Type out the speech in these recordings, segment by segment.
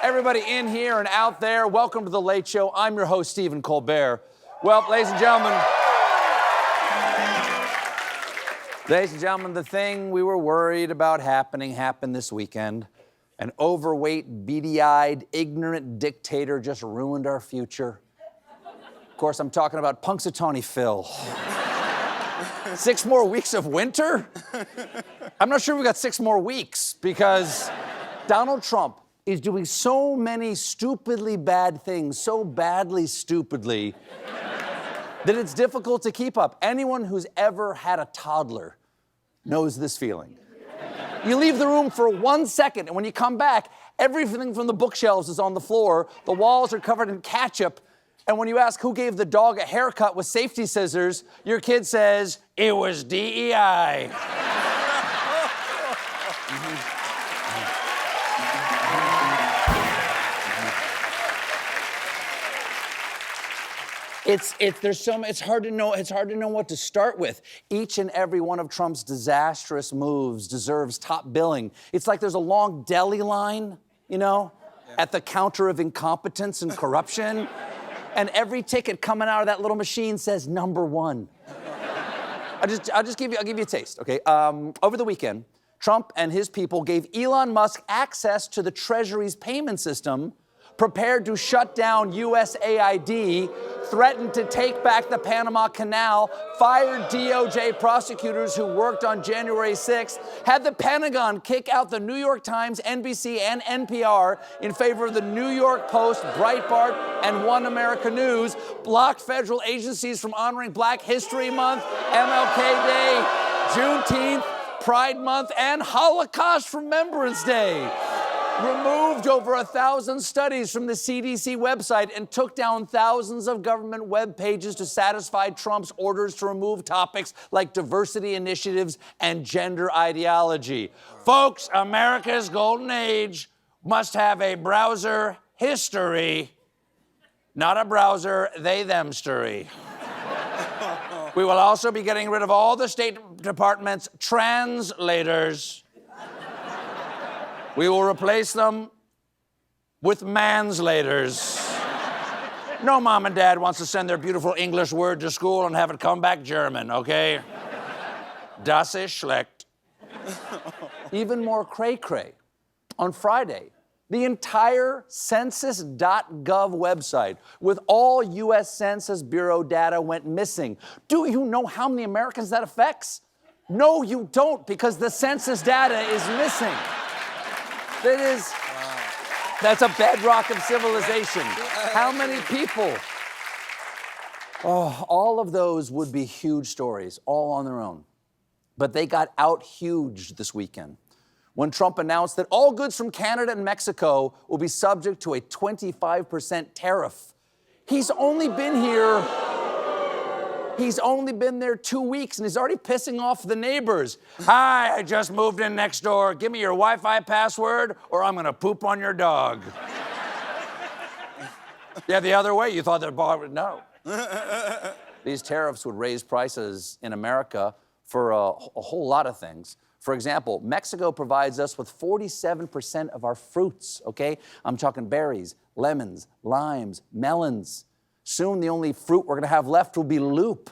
Everybody in here and out there, welcome to The Late Show. I'm your host, Stephen Colbert. Well, ladies and gentlemen, the thing we were worried about happened this weekend. An overweight, beady-eyed, ignorant dictator just ruined our future. Of course, I'm talking about Punxsutawney Phil. 6 more weeks of winter? I'm not sure we got 6 more weeks because Donald Trump is doing so many stupidly bad things, so badly stupidly, that it's difficult to keep up. Anyone who's ever had a toddler knows this feeling. You leave the room for 1 second, and when you come back, everything from the bookshelves is on the floor, the walls are covered in ketchup, and when you ask who gave the dog a haircut with safety scissors, your kid says, "It was DEI." It's hard to know what to start with. Each and every one of Trump's disastrous moves deserves top billing. It's like there's a long deli line, at the counter of incompetence and corruption. And every ticket coming out of that little machine says number 1. I'll give you a taste, okay? Over the weekend, Trump and his people gave Elon Musk access to the Treasury's payment system, prepared to shut down USAID, threatened to take back the Panama Canal, fired DOJ prosecutors who worked on January 6th, had the Pentagon kick out the New York Times, NBC, and NPR in favor of the New York Post, Breitbart, and One America News, blocked federal agencies from honoring Black History Month, MLK Day, Juneteenth, Pride Month, and Holocaust Remembrance Day. Removed over 1,000 studies from the CDC website and took down thousands of government web pages to satisfy Trump's orders to remove topics like diversity initiatives and gender ideology. Folks, America's golden age must have a browser history, not a browser they-them story. We will also be getting rid of all the State Department's translators. We will replace them with manslators. No mom and dad wants to send their beautiful English word to school and have it come back German, okay? Das ist schlecht. Even more cray-cray. On Friday, the entire census.gov website with all U.S. Census Bureau data went missing. Do you know how many Americans that affects? No, you don't, because the census data is missing. That's a bedrock of civilization. How many people? Oh, all of those would be huge stories, all on their own. But they got out-huged this weekend when Trump announced that all goods from Canada and Mexico will be subject to a 25% tariff. He's only been there 2 weeks, and he's already pissing off the neighbors. "Hi, I just moved in next door. Give me your Wi-Fi password, or I'm gonna poop on your dog." Yeah, the other way, you thought that bar would know. These tariffs would raise prices in America for a whole lot of things. For example, Mexico provides us with 47% of our fruits, okay? I'm talking berries, lemons, limes, melons. Soon, the only fruit we're gonna have left will be loop.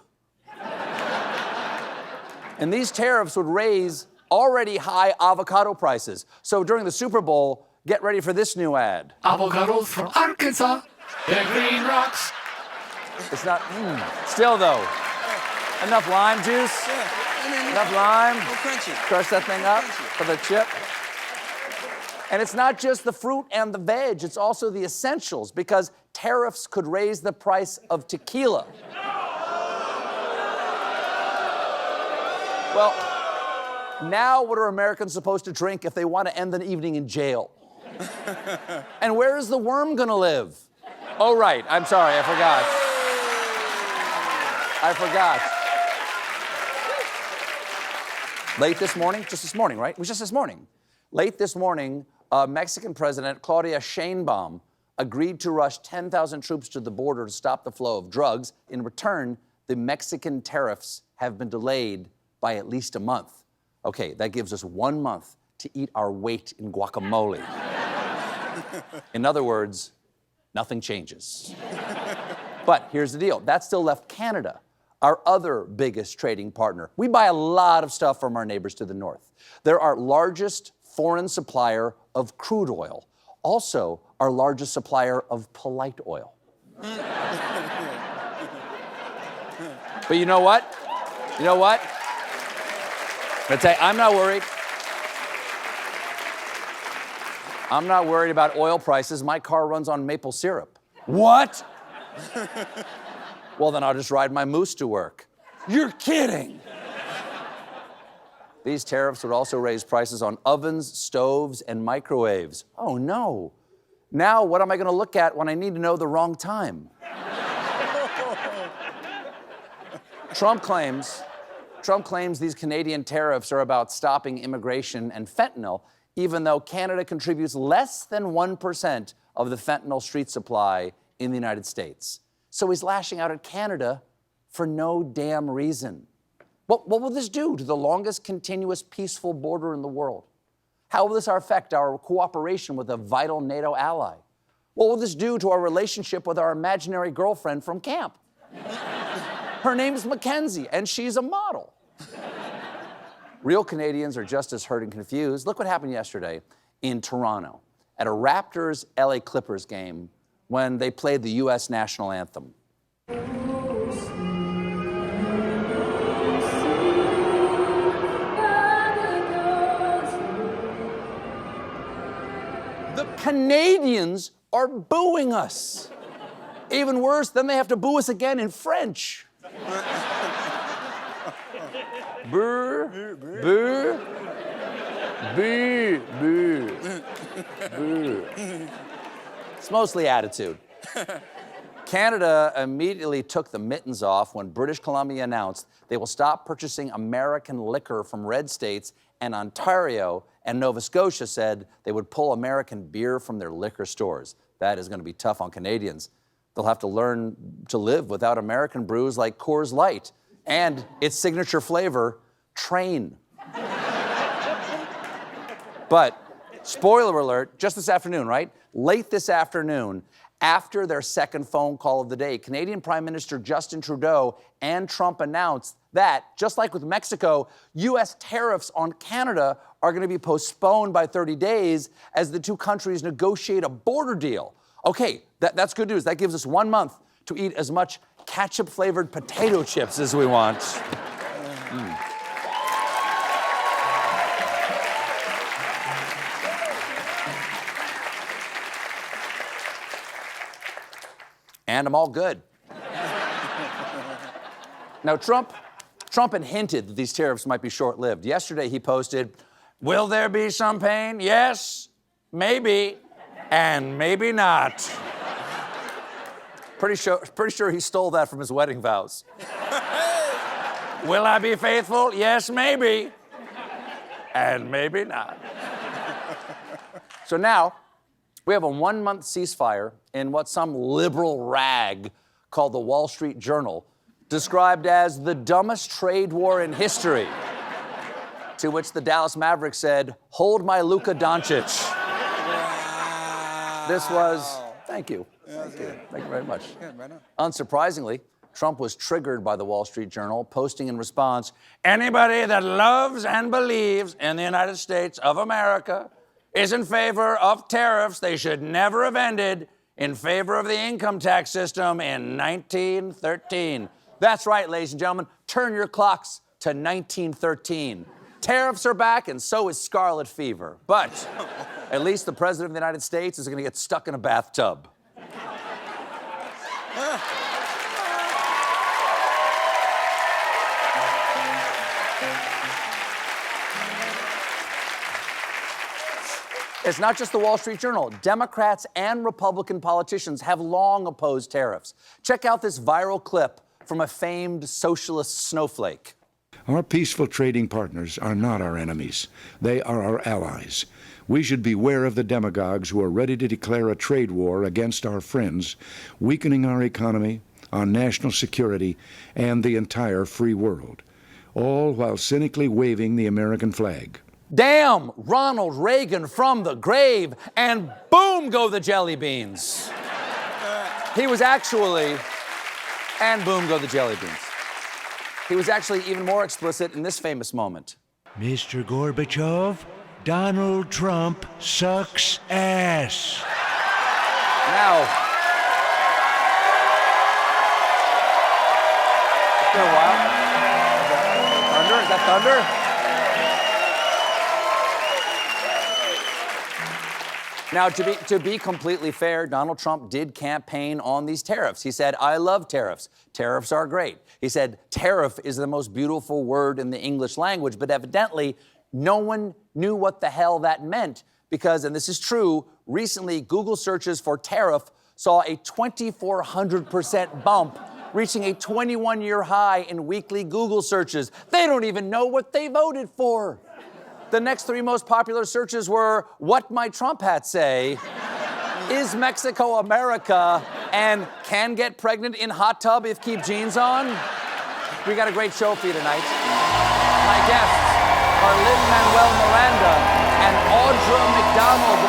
And these tariffs would raise already high avocado prices. So during the Super Bowl, get ready for this new ad. Avocados from Arkansas, they're green rocks. It's not, still though. Enough lime juice? Enough lime? Crush that thing up for the chip. And it's not just the fruit and the veg, it's also the essentials, because tariffs could raise the price of tequila. Well, now what are Americans supposed to drink if they want to end the evening in jail? And where is the worm gonna live? Oh, right, I'm sorry, I forgot. Late this morning, just this morning, right? It was just this morning. Late this morning, Mexican President Claudia Sheinbaum agreed to rush 10,000 troops to the border to stop the flow of drugs. In return, the Mexican tariffs have been delayed by at least a month. Okay, that gives us 1 month to eat our weight in guacamole. In other words, nothing changes. But here's the deal. That still left Canada, our other biggest trading partner. We buy a lot of stuff from our neighbors to the north. They're our largest foreign supplier of crude oil, also our largest supplier of polite oil. But you know what? You know what? I'm gonna tell you, I'm not worried. I'm not worried about oil prices. My car runs on maple syrup. What? Well, then I'll just ride my moose to work. You're kidding. These tariffs would also raise prices on ovens, stoves, and microwaves. Oh no. Now what am I gonna look at when I need to know the wrong time? Trump claims these Canadian tariffs are about stopping immigration and fentanyl, even though Canada contributes less than 1% of the fentanyl street supply in the United States. So he's lashing out at Canada for no damn reason. What will this do to the longest continuous peaceful border in the world? How will this affect our cooperation with a vital NATO ally? What will this do to our relationship with our imaginary girlfriend from camp? Her name's Mackenzie, and she's a model. Real Canadians are just as hurt and confused. Look what happened yesterday in Toronto at a Raptors LA Clippers game when they played the U.S. national anthem. The Canadians are booing us. Even worse, then they have to boo us again in French. Brr, brr, boo, boo, boo. It's mostly attitude. Canada immediately took the mittens off when British Columbia announced they will stop purchasing American liquor from red states, and Ontario and Nova Scotia said they would pull American beer from their liquor stores. That is going to be tough on Canadians. They'll have to learn to live without American brews like Coors Light and its signature flavor, Train. But, spoiler alert, just this afternoon, right? Late this afternoon, after their second phone call of the day, Canadian Prime Minister Justin Trudeau and Trump announced that, just like with Mexico, U.S. tariffs on Canada are going to be postponed by 30 days as the two countries negotiate a border deal. Okay, that's good news. That gives us 1 month to eat as much ketchup-flavored potato chips as we want. And I'm all good. Now, Trump had hinted that these tariffs might be short-lived. Yesterday, he posted, "Will there be some pain? Yes, maybe, and maybe not." Pretty sure he stole that from his wedding vows. Will I be faithful? Yes, maybe, and maybe not. So now, we have a 1-month ceasefire in what some liberal rag called the Wall Street Journal described as the dumbest trade war in history. To which the Dallas Mavericks said, "Hold my Luka Doncic." Wow. This was, thank you. Thank you very much. Unsurprisingly, Trump was triggered by the Wall Street Journal, posting in response, "Anybody that loves and believes in the United States of America is in favor of tariffs they should never have ended in favor of the income tax system in 1913. That's right, ladies and gentlemen. Turn your clocks to 1913. Tariffs are back, and so is scarlet fever. But at least the President of the United States is going to get stuck in a bathtub. It's not just the Wall Street Journal. Democrats and Republican politicians have long opposed tariffs. Check out this viral clip from a famed socialist snowflake. Our peaceful trading partners are not our enemies. They are our allies. We should beware of the demagogues who are ready to declare a trade war against our friends, weakening our economy, our national security, and the entire free world, all while cynically waving the American flag. Damn, Ronald Reagan from the grave, and boom go the jelly beans. He was actually, and boom go the jelly beans. He was actually even more explicit in this famous moment. Mr. Gorbachev, Donald Trump sucks ass. Now, it's been a while. Thunder? Is that thunder? Now, to be completely fair, Donald Trump did campaign on these tariffs. He said, I love tariffs. Tariffs are great. He said, tariff is the most beautiful word in the English language, but evidently, no one knew what the hell that meant because, and this is true, recently Google searches for tariff saw a 2,400% bump, reaching a 21-year high in weekly Google searches. They don't even know what they voted for. The next 3 most popular searches were, what my Trump hat say, is Mexico America, and can get pregnant in hot tub if keep jeans on? We got a great show for you tonight. My guests are Lin-Manuel Miranda and Audra McDonald.